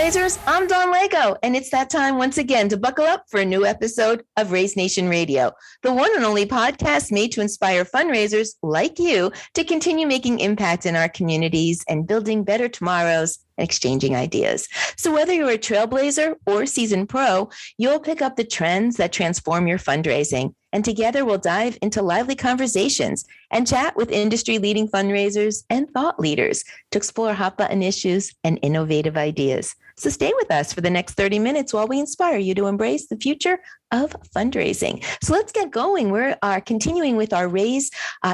fundraisers, I'm Dawn Lego, and it's that time once again to buckle up for a new episode of Raise Nation Radio, the one and only podcast made to inspire fundraisers like you to continue making impact in our communities and building better tomorrows and exchanging ideas. So whether you're a trailblazer or seasoned pro, you'll pick up the trends that transform your fundraising. And together we'll dive into lively conversations and chat with industry-leading fundraisers and thought leaders to explore hot-button issues and innovative ideas. So stay with us for the next 30 minutes while we inspire you to embrace the future of fundraising. So let's get going. We are continuing with our Raise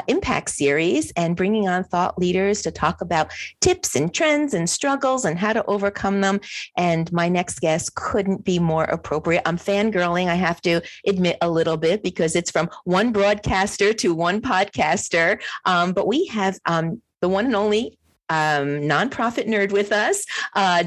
Impact series and bringing on thought leaders to talk about tips and trends and struggles and how to overcome them. And my next guest couldn't be more appropriate. I'm fangirling, I have to admit a little bit, because it's from one broadcaster to one podcaster. But we have the one and only nonprofit nerd with us,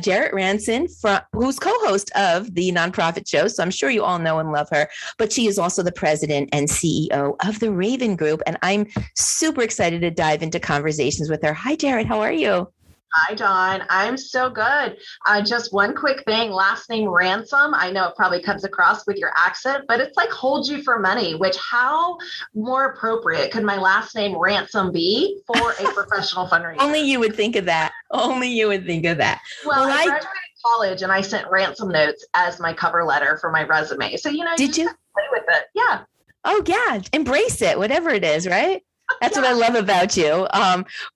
Jarrett Ransom, who's co-host of the Nonprofit Show. So I'm sure you all know and love her, but she is also the president and CEO of the Rayvan Group. And I'm super excited to dive into conversations with her. Hi, Jarrett. How are you? Hi, Dawn. I'm so good. Just one quick thing. Last name Ransom. I know it probably comes across with your accent, but it's like hold you for money, which how more appropriate could my last name Ransom be for a professional fundraiser? Only you would think of that. Only you would think of that. Well, I graduated college and I sent ransom notes as my cover letter for my resume. So, did you play with it? Yeah. Oh, yeah. Embrace it, whatever it is, right? That's what I love about you.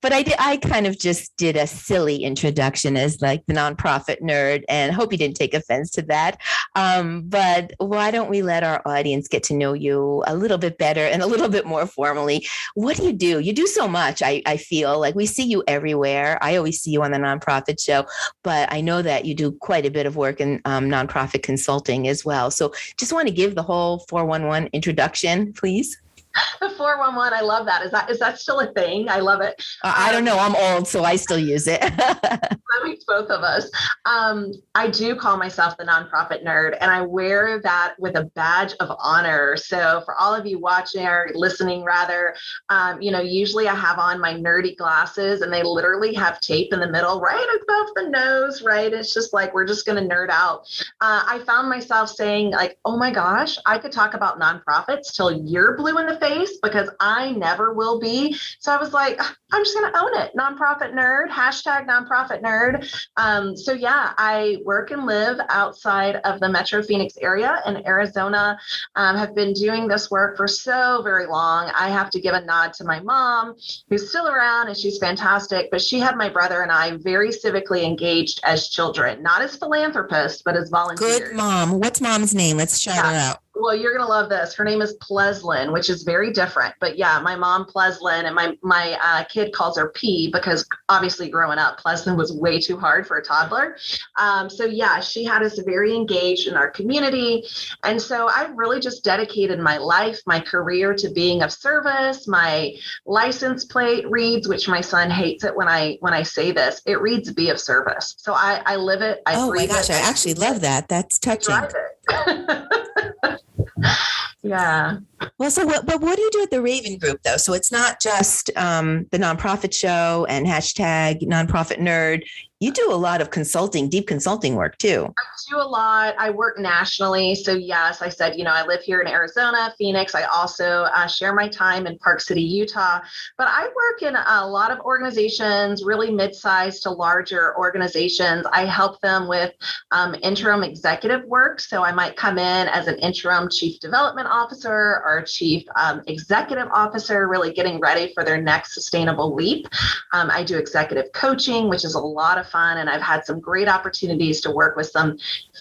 But I kind of just did a silly introduction as like the nonprofit nerd, and hope you didn't take offense to that. But why don't we let our audience get to know you a little bit better and a little bit more formally? What do? You do so much. I feel like we see you everywhere. I always see you on the Nonprofit Show, but I know that you do quite a bit of work in nonprofit consulting as well. So just want to give the whole 411 introduction, please. The 411, I love that. Is that still a thing? I love it. I don't know. I'm old, so I still use it. That makes both of us. I do call myself the nonprofit nerd, and I wear that with a badge of honor. So for all of you watching or listening, rather, usually I have on my nerdy glasses, and they literally have tape in the middle, right above the nose, right? It's just like, we're just going to nerd out. I found myself saying like, oh my gosh, I could talk about nonprofits till you're blue in the face, because I never will be. So I was like, I'm just going to own it. Nonprofit nerd, hashtag nonprofit nerd. So yeah, I work and live outside of the Metro Phoenix area in Arizona. Have been doing this work for so very long. I have to give a nod to my mom, who's still around, and she's fantastic, but she had my brother and I very civically engaged as children, not as philanthropists, but as volunteers. Good mom. What's mom's name? Let's shout her out. Well, you're going to love this. Her name is Pleslin, which is very different. But yeah, my mom, Pleslin, and my kid calls her P, because obviously growing up, Pleslin was way too hard for a toddler. So yeah, she had us very engaged in our community. And so I really just dedicated my life, my career to being of service. My license plate reads, which my son hates it when I say this, it reads be of service. So I live it. I breathe it. Oh my gosh, I actually love that. That's touching. Yeah. Well, so what do you do at the Rayvan Group, though? So it's not just the Nonprofit Show and hashtag nonprofit nerd. You do a lot of consulting, deep consulting work, too. I do a lot. I work nationally. So yes, I said, I live here in Arizona, Phoenix. I also share my time in Park City, Utah. But I work in a lot of organizations, really mid-sized to larger organizations. I help them with interim executive work. So I might come in as an interim chief development officer or chief executive officer, really getting ready for their next sustainable leap. I do executive coaching, which is a lot of fun. And I've had some great opportunities to work with some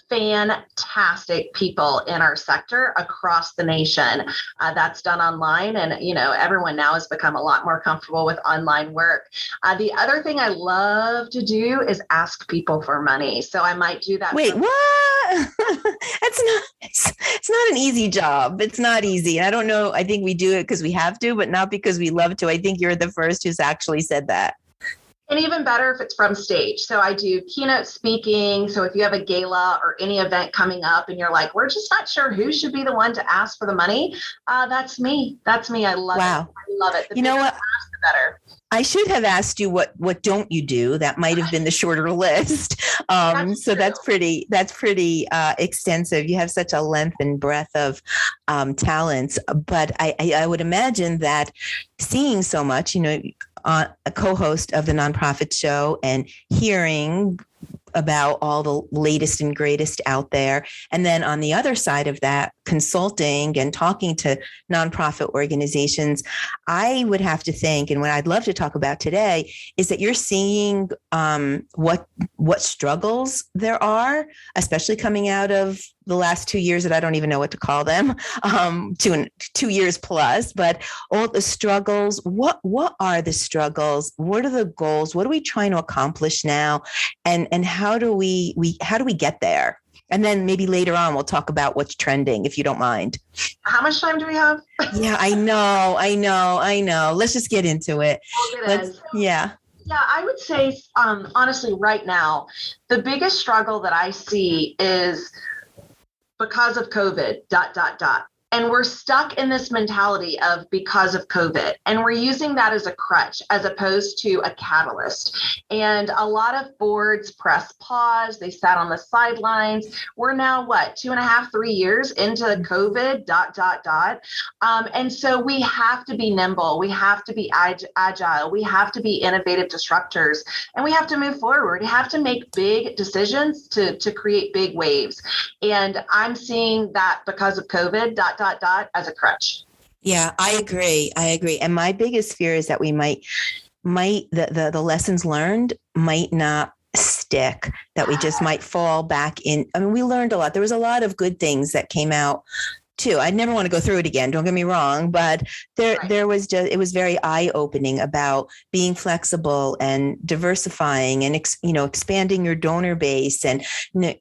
fantastic people in our sector across the nation. That's done online. And, everyone now has become a lot more comfortable with online work. The other thing I love to do is ask people for money. So I might do that. Wait, what? It's not an easy job. It's not easy. I don't know. I think we do it because we have to, but not because we love to. I think you're the first who's actually said that. And even better if it's from stage. So I do keynote speaking. So if you have a gala or any event coming up and you're like, we're just not sure who should be the one to ask for the money, that's me. That's me. I love it. I love it. You know what? better. I should have asked you what don't you do? That might have been the shorter list. So that's pretty extensive. You have such a length and breadth of talents. But I would imagine that seeing so much, a co-host of the nonprofit show and hearing about all the latest and greatest out there. And then on the other side of that, consulting and talking to nonprofit organizations, I would have to think, and what I'd love to talk about today is that you're seeing what struggles there are, especially coming out of the last 2 years that I don't even know what to call them, 2 years plus, but all the struggles. What are the struggles? What are the goals? What are we trying to accomplish now? And how do we get there? And then maybe later on, we'll talk about what's trending, if you don't mind. How much time do we have? Yeah, I know. Let's just get into it. Yeah, I would say, honestly, right now, the biggest struggle that I see is because of COVID, ... And we're stuck in this mentality of because of COVID, and we're using that as a crutch as opposed to a catalyst. And a lot of boards press pause. They sat on the sidelines. We're now 2.5, 3 years into COVID ... And so we have to be nimble. We have to be agile. We have to be innovative disruptors, and we have to move forward. We have to make big decisions to create big waves. And I'm seeing that because of COVID ... as a crutch. Yeah, I agree. And my biggest fear is that we might the lessons learned might not stick, that we just might fall back in. I mean, we learned a lot. There was a lot of good things that came out too. I'd never want to go through it again. Don't get me wrong, but there was it was very eye-opening about being flexible and diversifying and, expanding your donor base, and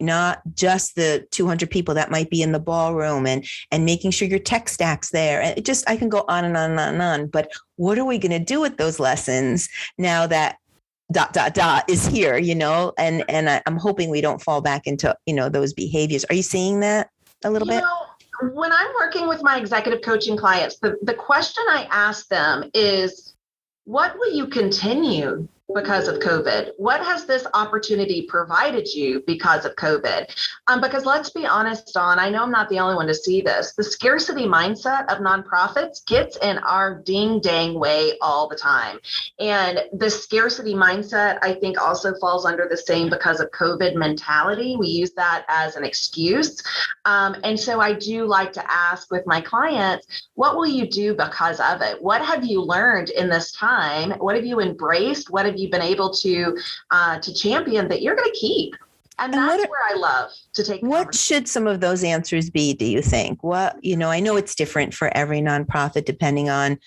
not just the 200 people that might be in the ballroom, and making sure your tech stack's there. And I can go on and on and on and on. But what are we going to do with those lessons now that ... is here, and I'm hoping we don't fall back into, those behaviors. Are you seeing that a little bit? When I'm working with my executive coaching clients, the question I ask them is, what will you continue because of COVID? What has this opportunity provided you because of COVID? Because let's be honest, Dawn, I know I'm not the only one to see this. The scarcity mindset of nonprofits gets in our ding dang way all the time. And the scarcity mindset, I think, also falls under the same because of COVID mentality. We use that as an excuse. And so I do like to ask with my clients, what will you do because of it? What have you learned in this time? What have you embraced? What have you been able to champion that you're going to keep? And that's where I love to take. What should some of those answers be, do you think? What, I know it's different for every nonprofit depending on,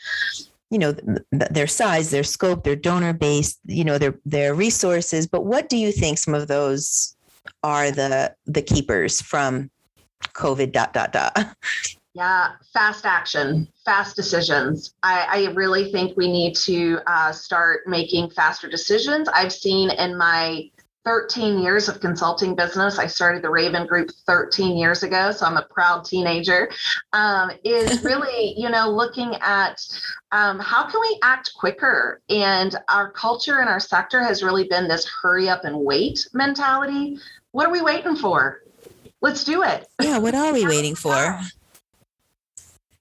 their size, their scope, their donor base, their resources. But what do you think some of those are the keepers from COVID ... Yeah, fast action, fast decisions. I really think we need to start making faster decisions. I've seen in my 13 years of consulting business, I started the Rayvan Group 13 years ago, so I'm a proud teenager, is really, looking at how can we act quicker? And our culture in our sector has really been this hurry up and wait mentality. What are we waiting for? Let's do it. Yeah, what are we waiting for?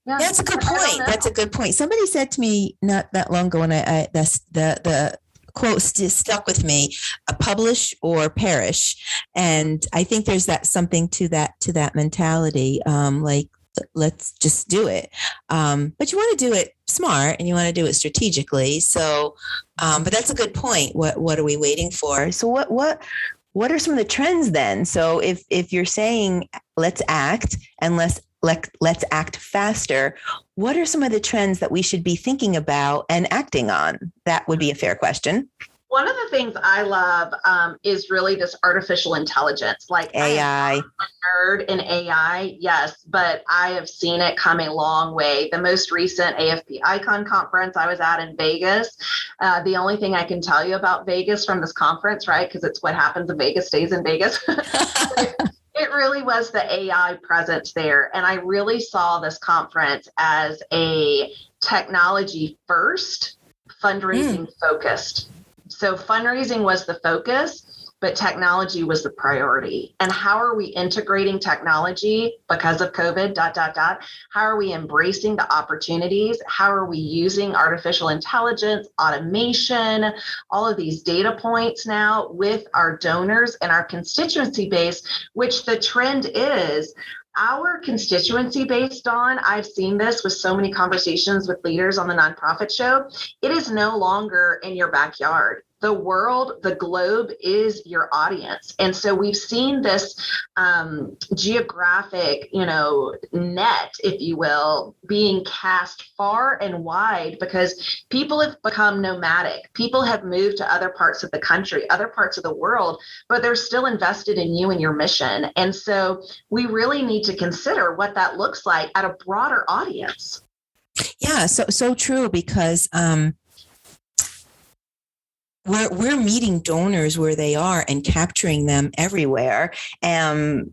Yeah, that's a good point. That's a good point. Somebody said to me not that long ago, and the quote stuck with me: "Publish or perish." And I think there's something to that mentality. Like, let's just do it. But you want to do it smart and you want to do it strategically. So, but that's a good point. What are we waiting for? So what are some of the trends then? So if you're saying let's act and let's act faster, what are some of the trends that we should be thinking about and acting on? That would be a fair question. One of the things I love is really this artificial intelligence, like AI. I'm a nerd in AI, yes, but I have seen it come a long way. The most recent AFP Icon conference I was at in Vegas, the only thing I can tell you about Vegas from this conference, right, because it's what happens in Vegas stays in Vegas. It really was the AI presence there. And I really saw this conference as a technology first fundraising focused. So fundraising was the focus, but technology was the priority. And how are we integrating technology because of COVID, ... How are we embracing the opportunities? How are we using artificial intelligence, automation, all of these data points now with our donors and our constituency base, which the trend is our constituency based on, I've seen this with so many conversations with leaders on the nonprofit show, it is no longer in your backyard. The world, the globe is your audience. And so we've seen this geographic, net, if you will, being cast far and wide because people have become nomadic. People have moved to other parts of the country, other parts of the world, but they're still invested in you and your mission. And so we really need to consider what that looks like at a broader audience. Yeah, so true, because we're meeting donors where they are and capturing them everywhere.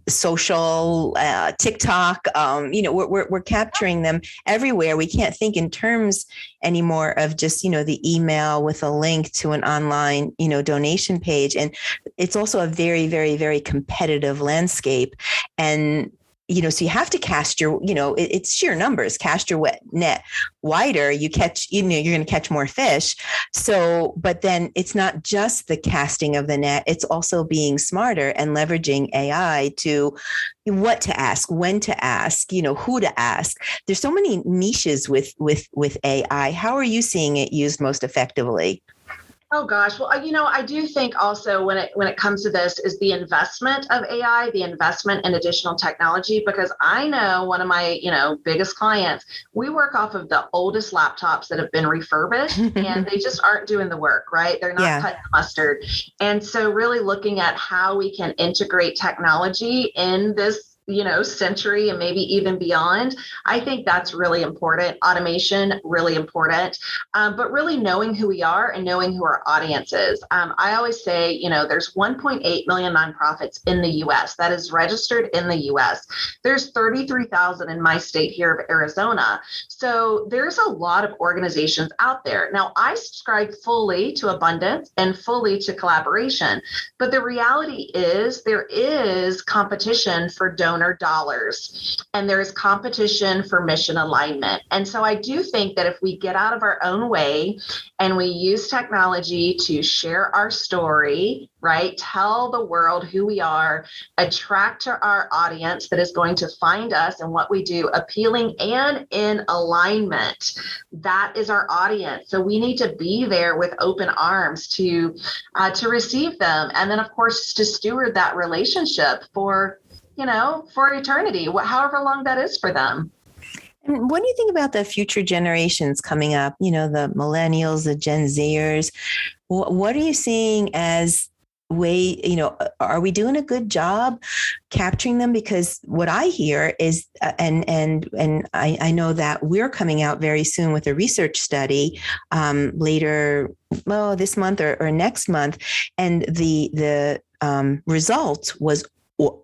Social, TikTok, we're capturing them everywhere. We can't think in terms anymore of just, the email with a link to an online, donation page. And it's also a very, very, very competitive landscape. And so you have to cast your, it's sheer numbers, cast your net wider, you catch, you're going to catch more fish. So, but then it's not just the casting of the net, it's also being smarter and leveraging AI to what to ask, when to ask, who to ask. There's so many niches with AI. How are you seeing it used most effectively? Oh gosh. Well, I do think also when it comes to this is the investment of AI, the investment in additional technology, because I know one of my, biggest clients, we work off of the oldest laptops that have been refurbished and they just aren't doing the work, right? They're not cutting the mustard. And so really looking at how we can integrate technology in this century and maybe even beyond. I think that's really important. Automation, really important. But really knowing who we are and knowing who our audience is. I always say, there's 1.8 million nonprofits in the U.S. that is registered in the U.S. There's 33,000 in my state here of Arizona. So there's a lot of organizations out there. Now, I subscribe fully to abundance and fully to collaboration. But the reality is there is competition for donor dollars and there's competition for mission alignment. And so I do think that if we get out of our own way and we use technology to share our story, right? Tell the world who we are, attract to our audience that is going to find us and what we do appealing and in alignment. That is our audience. So we need to be there with open arms to receive them. And then of course, to steward that relationship for eternity, however long that is for them. And what do you think about the future generations coming up? The millennials, the Gen Zers. What are you seeing as are we doing a good job capturing them? Because what I hear is, and I know that we're coming out very soon with a research study later, this month or next month, and the result was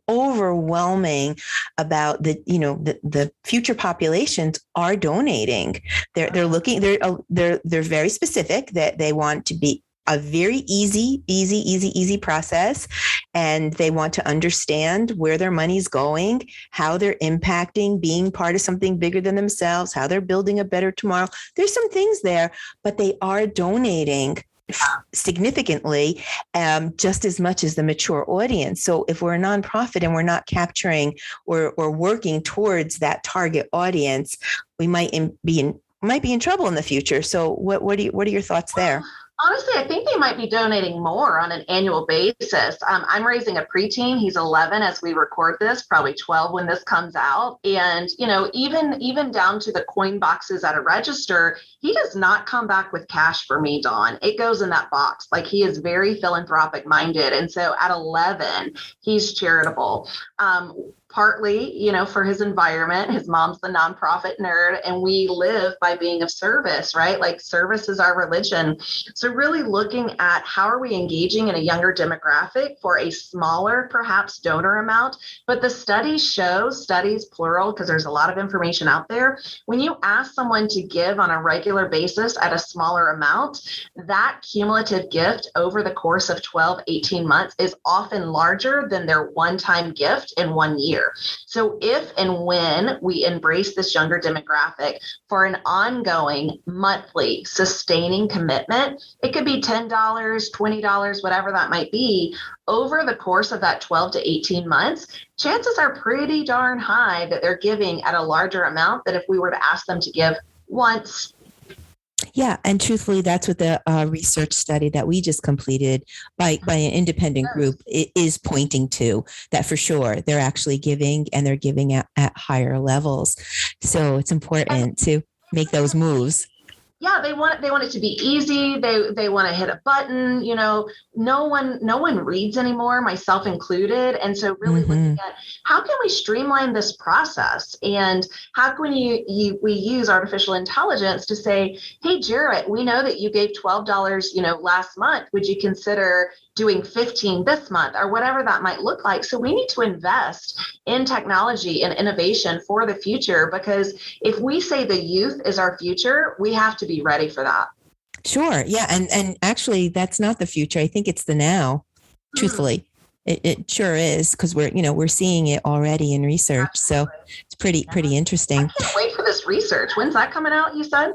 overwhelming about the future populations are donating. They're looking, they're very specific that they want to be a very easy process. And they want to understand where their money's going, how they're impacting, being part of something bigger than themselves, how they're building a better tomorrow. There's some things there, but they are donating significantly, just as much as the mature audience. So if we're a nonprofit and we're not capturing or working towards that target audience, we might be in trouble in the future. So what are your thoughts there? Honestly, I think they might be donating more on an annual basis. I'm raising a preteen. He's 11 as we record this, probably 12 when this comes out. And, even down to the coin boxes at a register, he does not come back with cash for me, Dawn. It goes in that box. Like, he is very philanthropic minded. And so at 11, he's charitable. partly, for his environment. His mom's the nonprofit nerd, and we live by being of service, right? Like service is our religion. So really looking at how are we engaging in a younger demographic for a smaller, perhaps donor amount. But the studies show, studies plural, because there's a lot of information out there. When you ask someone to give on a regular basis at a smaller amount, that cumulative gift over the course of 12, 18 months is often larger than their one-time gift in 1 year. So if and when we embrace this younger demographic for an ongoing monthly sustaining commitment, it could be $10, $20, whatever that might be, over the course of that 12 to 18 months, chances are pretty darn high that they're giving at a larger amount than if we were to ask them to give once. Yeah. And truthfully, that's what the research study that we just completed by an independent group is pointing to, that for sure they're actually giving, and they're giving at higher levels. So it's important to make those moves. Yeah, they want it to be easy. They want to hit a button. No one reads anymore, myself included. And so really looking at how can we streamline this process, and how can we use artificial intelligence to say, hey, Jarrett, we know that you gave $12, last month. Would you consider doing 15 this month, or whatever that might look like? So we need to invest in technology and innovation for the future, because if we say the youth is our future, we have to be ready for that. Sure. Yeah. And actually that's not the future. I think it's the now, truthfully. It sure is, because we're seeing it already in research. Absolutely. So it's pretty interesting. I can't wait for this research. When's that coming out, you said?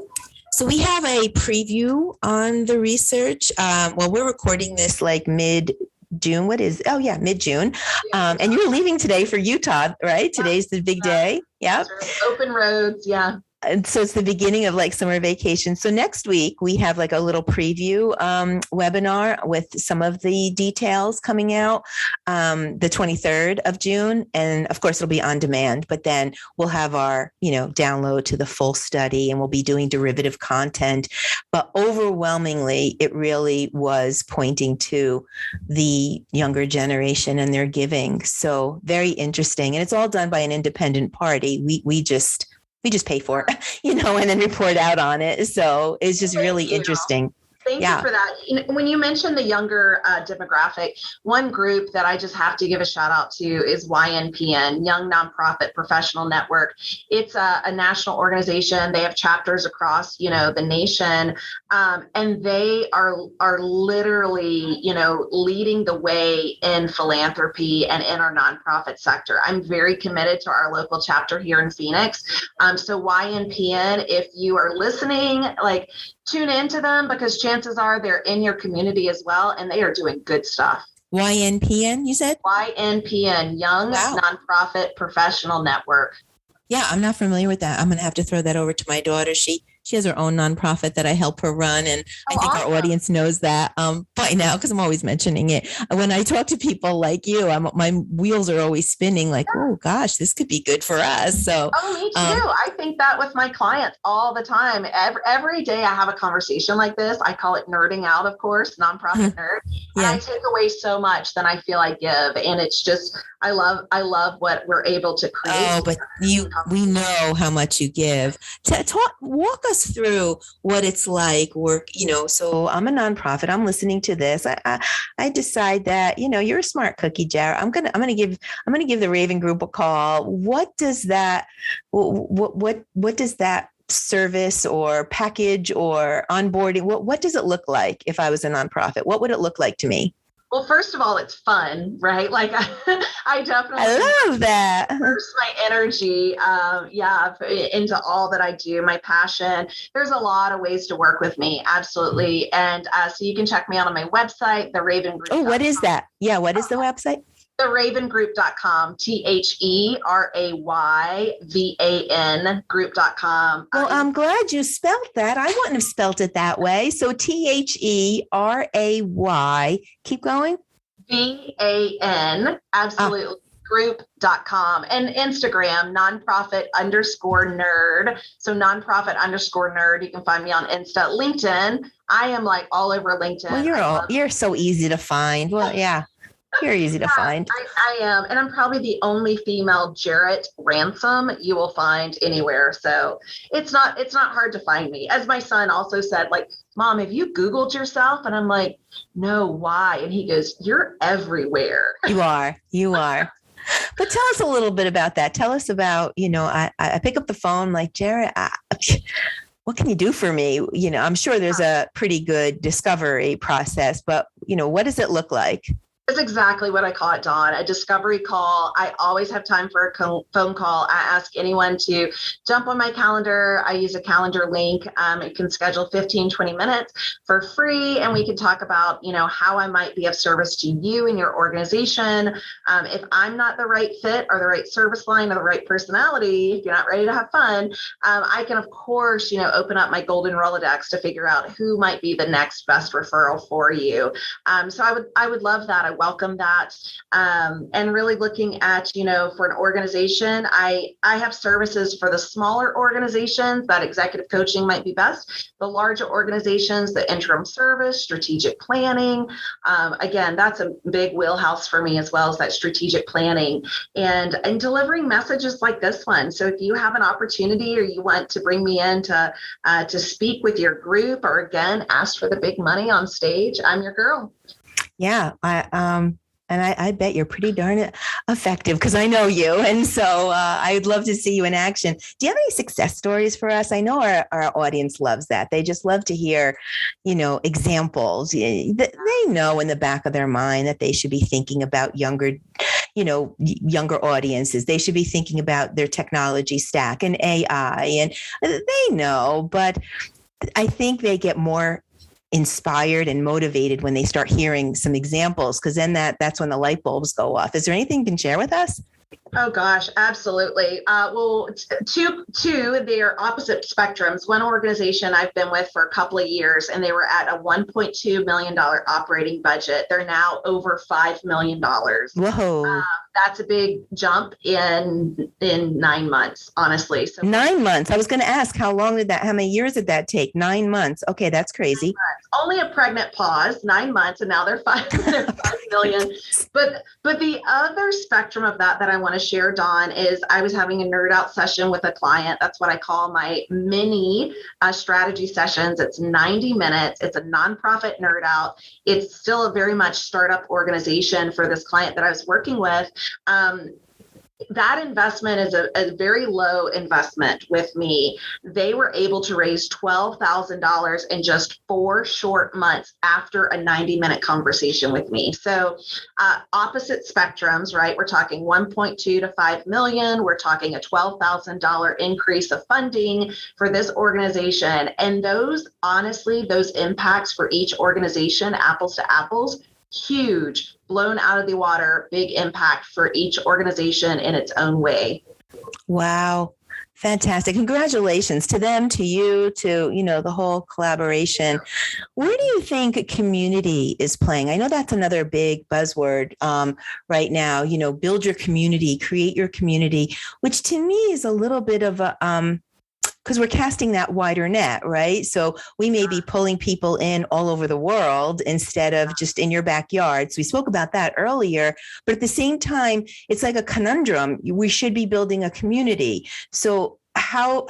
So we have a preview on the research. Well, we're recording this like mid-June. Mid-June. And you're leaving today for Utah, right? Today's the big day. Yeah. Open roads. Yeah. And so it's the beginning of like summer vacation. So next week we have like a little preview webinar with some of the details coming out the 23rd of June. And of course it'll be on demand, but then we'll have our, download to the full study, and we'll be doing derivative content. But overwhelmingly, it really was pointing to the younger generation and their giving. So very interesting. And it's all done by an independent party. We just pay for it, and then report out on it. So it's just really interesting. Thank you for that. When you mentioned the younger demographic, one group that I just have to give a shout out to is YNPN, Young Nonprofit Professional Network. It's a national organization. They have chapters across, the nation, and they are literally, leading the way in philanthropy and in our nonprofit sector. I'm very committed to our local chapter here in Phoenix. So YNPN, if you are listening, tune into them, because chances are they're in your community as well, and they are doing good stuff. YNPN, you said? YNPN, Young Nonprofit Professional Network. Yeah, I'm not familiar with that. I'm going to have to throw that over to my daughter. She has her own nonprofit that I help her run. And I think our audience knows that by now, because I'm always mentioning it. When I talk to people like you, my wheels are always spinning like, oh gosh, this could be good for us. So, me too. I think that with my clients all the time. Every day I have a conversation like this. I call it nerding out, of course, nonprofit nerd. And I take away so much than I feel I give. And it's just, I love what we're able to create. Oh, but we know how much you give. Walk us through what it's like work, so I'm a nonprofit. I'm listening to this. I decide that, you're a smart cookie, Jarrett. I'm going to give the Rayvan group a call. What does that service or package or onboarding, what does it look like if I was a nonprofit? What would it look like to me? Well, first of all, it's fun, right? I definitely love that. Immerse my energy, into all that I do, my passion. There's a lot of ways to work with me, absolutely. And so you can check me out on my website, the Rayvan Group. Oh, what is that? Yeah, what is the website? TheRayvanGroup.com, TheRayvan group.com. Well, I'm glad you spelled that. I wouldn't have spelled it that way. So TheRay, keep going. VAN, absolutely. Group.com, and Instagram, nonprofit_nerd. So nonprofit_nerd. You can find me on Insta. LinkedIn. I am all over LinkedIn. Well, you're so easy to find. Well, yeah. You're easy to find. I am. And I'm probably the only female Jarrett Ransom you will find anywhere. So it's not hard to find me. As my son also said, like, Mom, have you Googled yourself? And I'm like, no, why? And he goes, you're everywhere. You are. But tell us a little bit about that. Tell us about, I pick up the phone like, Jarrett, what can you do for me? I'm sure there's a pretty good discovery process, but, what does it look like? That's exactly what I call it, Dawn, a discovery call. I always have time for a phone call. I ask anyone to jump on my calendar. I use a calendar link. You can schedule 15, 20 minutes for free, and we can talk about, how I might be of service to you and your organization. If I'm not the right fit or the right service line or the right personality, if you're not ready to have fun, I can, of course, open up my golden Rolodex to figure out who might be the next best referral for you. So I would love that. I welcome that. And really looking at, for an organization, I have services for the smaller organizations that executive coaching might be best. The larger organizations, the interim service, strategic planning. Again, that's a big wheelhouse for me, as well as that strategic planning and delivering messages like this one. So if you have an opportunity or you want to bring me in to speak with your group, or again, ask for the big money on stage, I'm your girl. Yeah. I bet you're pretty darn effective, because I know you. And so I'd love to see you in action. Do you have any success stories for us? I know our audience loves that. They just love to hear, examples. They know in the back of their mind that they should be thinking about younger audiences. They should be thinking about their technology stack and AI, and they know, but I think they get more inspired and motivated when they start hearing some examples, because then that's when the light bulbs go off. Is there anything you can share with us? Oh gosh, absolutely. Well, two, they're opposite spectrums. One organization I've been with for a couple of years, and they were at a $1.2 million operating budget. They're now over $5 million. Whoa. That's a big jump in 9 months, honestly. So 9 months. I was going to ask, how many years did that take? 9 months. Okay, that's crazy. Only a pregnant pause, 9 months, and now they're 5 million. But the other spectrum of that I want to share, Dawn, is I was having a nerd out session with a client. That's what I call my mini strategy sessions. It's 90 minutes. It's a nonprofit nerd out. It's still a very much startup organization for this client that I was working with. That investment is a very low investment with me. They were able to raise $12,000 in just 4 short months after a 90-minute conversation with me. So opposite spectrums, right? We're talking 1.2 to 5 million. We're talking a $12,000 increase of funding for this organization. And those impacts for each organization, apples to apples, huge, blown out of the water, big impact for each organization in its own way. Wow. Fantastic. Congratulations to them, to you, to, the whole collaboration. Where do you think community is playing? I know that's another big buzzword right now, build your community, create your community, which to me is a little bit of a, because we're casting that wider net, right? So we may be pulling people in all over the world instead of just in your backyard. So we spoke about that earlier, but at the same time, it's like a conundrum. We should be building a community. So how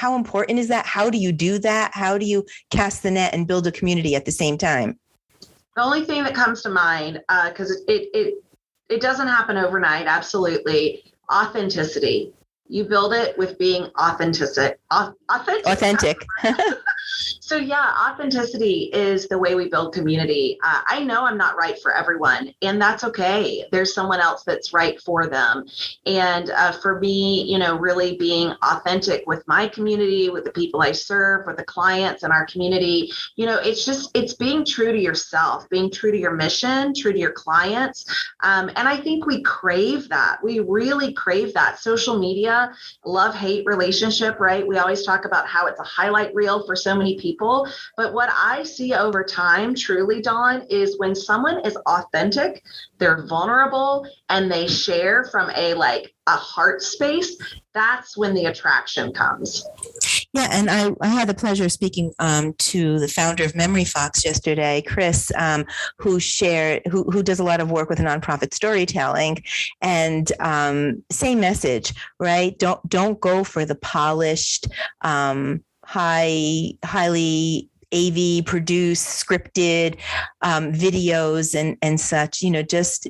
important is that? How do you do that? How do you cast the net and build a community at the same time? The only thing that comes to mind, because it doesn't happen overnight, absolutely, authenticity. You build it with being authentic. So yeah, authenticity is the way we build community. I know I'm not right for everyone, and that's okay. There's someone else that's right for them. And for me, really being authentic with my community, with the people I serve, with the clients in our community, it's being true to yourself, being true to your mission, true to your clients. And I think we crave that. We really crave that. Social media, love-hate relationship, right? We always talk about how it's a highlight reel for so many people. But what I see over time, truly, Dawn, is when someone is authentic, they're vulnerable, and they share from a heart space, that's when the attraction comes. Yeah, and I had the pleasure of speaking to the founder of Memory Fox yesterday, Chris, who does a lot of work with nonprofit storytelling, and same message, right? Don't go for the polished, highly AV produced, scripted videos and such. Just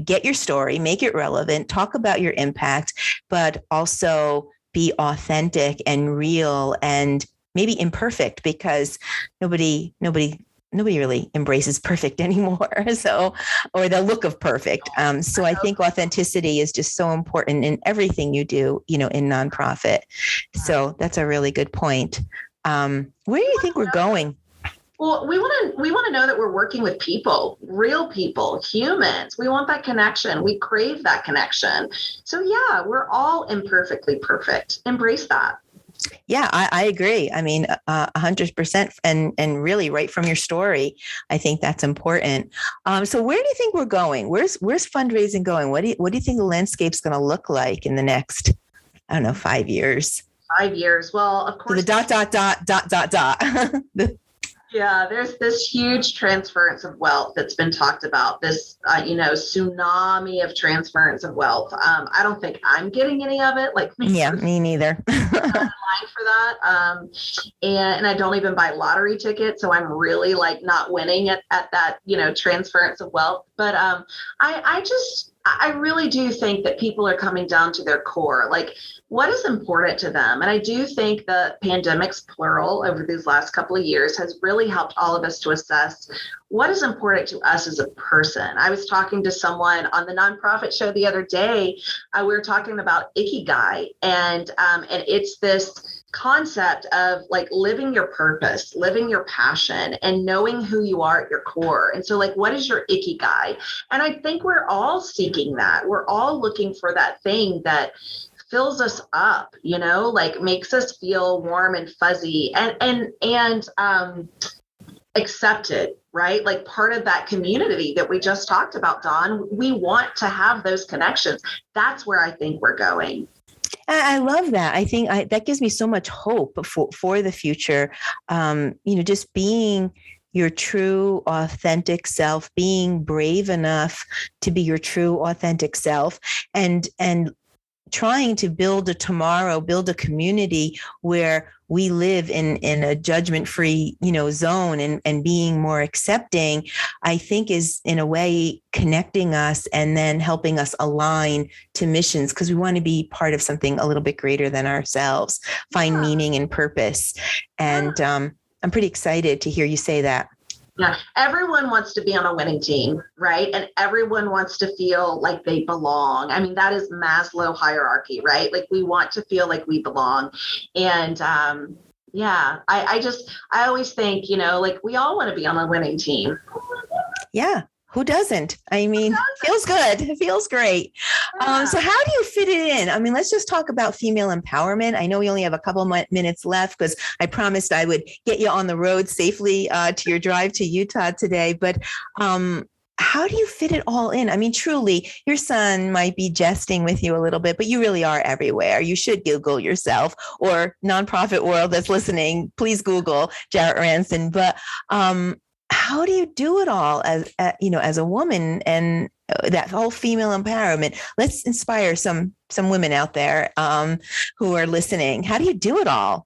get your story, make it relevant, talk about your impact, but also be authentic and real and maybe imperfect, because nobody really embraces perfect anymore. So, or the look of perfect. So I think authenticity is just so important in everything you do, in nonprofit. So that's a really good point. Where do you think we're going? Well, we want to know that we're working with people, real people, humans. We want that connection. We crave that connection. So yeah, we're all imperfectly perfect. Embrace that. Yeah, I agree. I mean, 100%, and really right from your story, I think that's important. So where do you think we're going? Where's fundraising going? What do you think the landscape's going to look like in the next, 5 years? 5 years. Well, of course. So the ... Yeah, there's this huge transference of wealth that's been talked about, this, tsunami of transference of wealth. I don't think I'm getting any of it. Yeah, me neither. I'm not in line for that. And I don't even buy lottery tickets. So I'm really not winning at that, transference of wealth. But I really do think that people are coming down to their core. What is important to them? And I do think the pandemics, plural, over these last couple of years has really helped all of us to assess what is important to us as a person. I was talking to someone on the nonprofit show the other day. We were talking about ikigai, and it's this concept of living your purpose, living your passion, and knowing who you are at your core. And so what is your ikigai? And I think we're all seeking that. We're all looking for that thing that fills us up, makes us feel warm and fuzzy and accepted, right? Part of that community that we just talked about, Dawn. We want to have those connections. That's where I think we're going. I love that. I think that gives me so much hope for the future. Just being your true, authentic self, being brave enough to be your true, authentic self, and trying to build a community where we live in a judgment-free, zone, and being more accepting, I think is in a way connecting us and then helping us align to missions, because we want to be part of something a little bit greater than ourselves, find meaning and purpose. And I'm pretty excited to hear you say that. Yeah, everyone wants to be on a winning team, right? And everyone wants to feel like they belong. I mean, that is Maslow hierarchy, right? We want to feel like we belong. And I always think, we all want to be on a winning team. Yeah. Who doesn't? I mean, feels good. It feels great. Yeah. So how do you fit it in? I mean, let's just talk about female empowerment. I know we only have a couple minutes left because I promised I would get you on the road safely to your drive to Utah today. But how do you fit it all in? I mean, truly, your son might be jesting with you a little bit, but you really are everywhere. You should Google yourself, or nonprofit world that's listening, please Google Jarrett Ransom. But how do you do it all as a woman, and that whole female empowerment? Let's inspire some women out there who are listening. How do you do it all?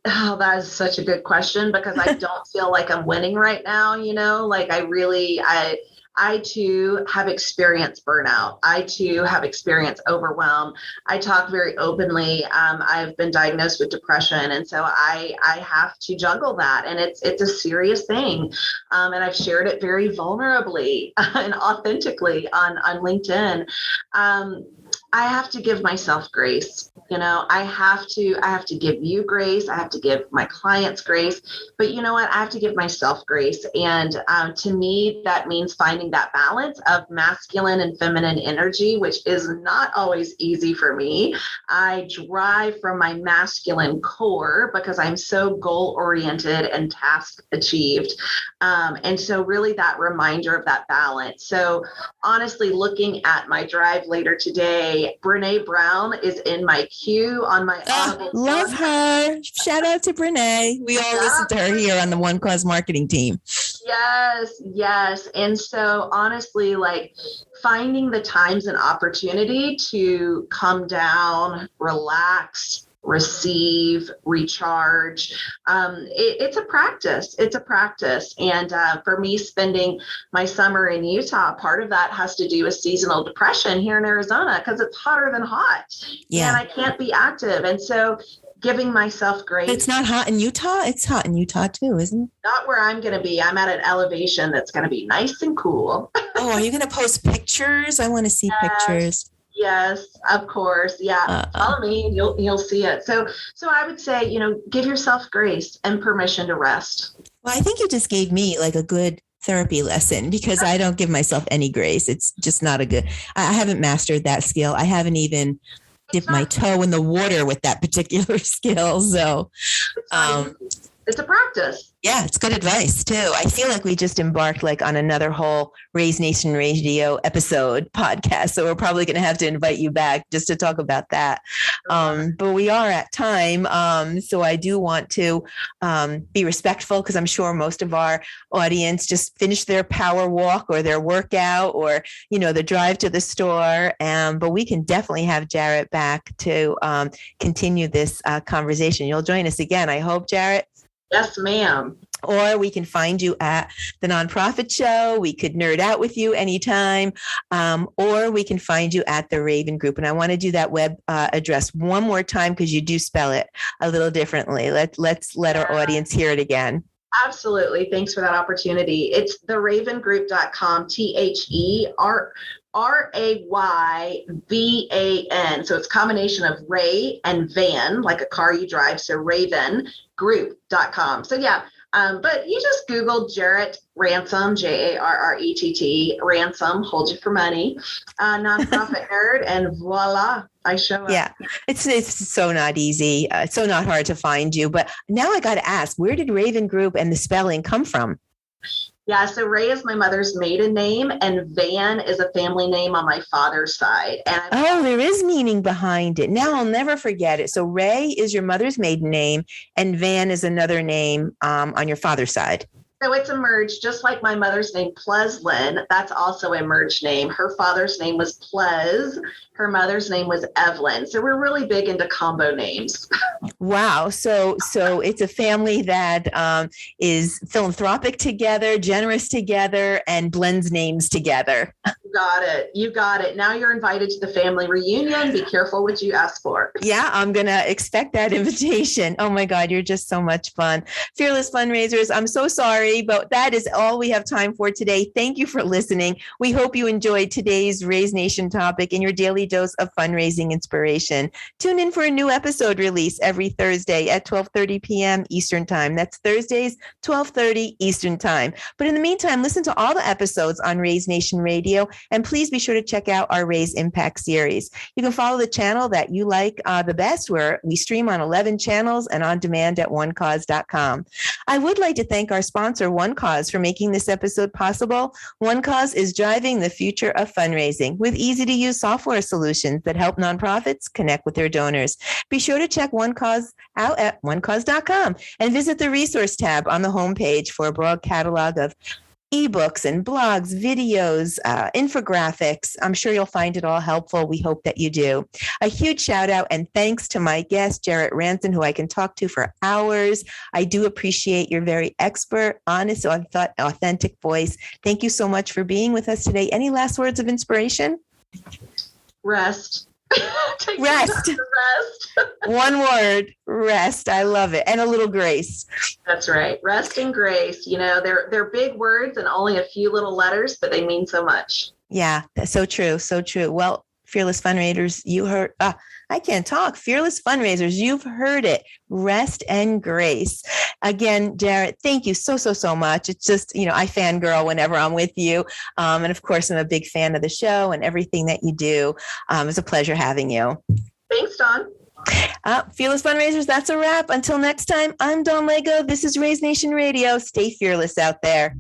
That is such a good question, because I don't feel like I'm winning right now. I too have experienced burnout. I too have experienced overwhelm. I talk very openly. I've been diagnosed with depression. And so I have to juggle that. And it's a serious thing. And I've shared it very vulnerably and authentically on LinkedIn. I have to give myself grace. I have to give you grace. I have to give my clients grace. But you know what? I have to give myself grace. And to me, that means finding that balance of masculine and feminine energy, which is not always easy for me. I drive from my masculine core because I'm so goal oriented and task achieved. And so really that reminder of that balance. So honestly, looking at my drive later today, say Brene Brown is in my queue on my Audible. Love her. Shout out to Brene. We all listen to her here on the One Cause marketing team. Yes. And so honestly, like finding the times and opportunity to come down, relax, receive, recharge. It's a practice. And for me, spending my summer in Utah, part of that has to do with seasonal depression here in Arizona because it's hotter than hot. Yeah. And I can't be active. And so giving myself grace. It's not hot in Utah. It's hot in Utah too, isn't it? Not where I'm going to be. I'm at an elevation that's going to be nice and cool. Oh, are you going to post pictures? I want to see pictures. Yes, of course. Yeah. Follow me and you'll see it. So I would say, give yourself grace and permission to rest. Well, I think you just gave me like a good therapy lesson because I don't give myself any grace. It's just not I haven't mastered that skill. I haven't even dipped my toe in the water with that particular skill. So, it's a practice. Yeah, it's good advice too. I feel like we just embarked like on another whole Raise Nation Radio podcast. So we're probably going to have to invite you back just to talk about that. But we are at time. So I do want to be respectful because I'm sure most of our audience just finished their power walk or their workout or, the drive to the store. But we can definitely have Jarrett back to continue this conversation. You'll join us again, I hope, Jarrett. Yes, ma'am. Or we can find you at the Nonprofit Show. We could nerd out with you anytime. Or we can find you at the Rayvan Group. And I want to do that web address one more time because you do spell it a little differently. Let's let our audience hear it again. Absolutely. Thanks for that opportunity. It's therayvangroup.com, TheRayvan. So it's a combination of Ray and Van, like a car you drive. So ravengroup.com. So yeah. But you just Google Jarrett Ransom, Jarrett, Ransom, hold you for money, nonprofit nerd, and voila, I show up. Yeah, it's so not easy. It's so not hard to find you. But now I got to ask, where did Rayvan Group and the spelling come from? Yeah, so Ray is my mother's maiden name, and Van is a family name on my father's side. And there is meaning behind it. Now I'll never forget it. So Ray is your mother's maiden name, and Van is another name on your father's side. So it's a merge, just like my mother's name, Pleslin. That's also a merged name. Her father's name was Ples. Her mother's name was Evelyn. So we're really big into combo names. Wow. So it's a family that is philanthropic together, generous together, and blends names together. You got it. Now you're invited to the family reunion. Be careful what you ask for. Yeah, I'm going to expect that invitation. Oh my God, you're just so much fun. Fearless fundraisers, I'm so sorry, but that is all we have time for today. Thank you for listening. We hope you enjoyed today's Raise Nation topic and your daily dose of fundraising inspiration. Tune in for a new episode release every Thursday at 12:30 p.m. Eastern Time. That's Thursdays, 12:30 Eastern Time. But in the meantime, listen to all the episodes on Raise Nation Radio, and please be sure to check out our Raise Impact series. You can follow the channel that you like the best, where we stream on 11 channels and on demand at onecause.com. I would like to thank our sponsor, One Cause, for making this episode possible. One Cause is driving the future of fundraising with easy-to-use software solutions that help nonprofits connect with their donors. Be sure to check One Cause out at onecause.com and visit the resource tab on the homepage for a broad catalog of ebooks and blogs, videos, infographics. I'm sure you'll find it all helpful. We hope that you do. A huge shout out and thanks to my guest, Jarrett Ransom, who I can talk to for hours. I do appreciate your very expert, honest, authentic voice. Thank you so much for being with us today. Any last words of inspiration? Rest. Rest. One word, rest. I love it. And a little grace. That's right. Rest and grace. They're big words and only a few little letters, but they mean so much. Yeah, that's so true. So true. Well, Fearless Fundraisers, you heard, I can't talk. Fearless Fundraisers, you've heard it. Rest and grace. Again, Jarrett, thank you so much. It's just, I fangirl whenever I'm with you. And of course, I'm a big fan of the show and everything that you do. It's a pleasure having you. Thanks, Dawn. Fearless Fundraisers, that's a wrap. Until next time, I'm Dawn Lego. This is Raise Nation Radio. Stay fearless out there.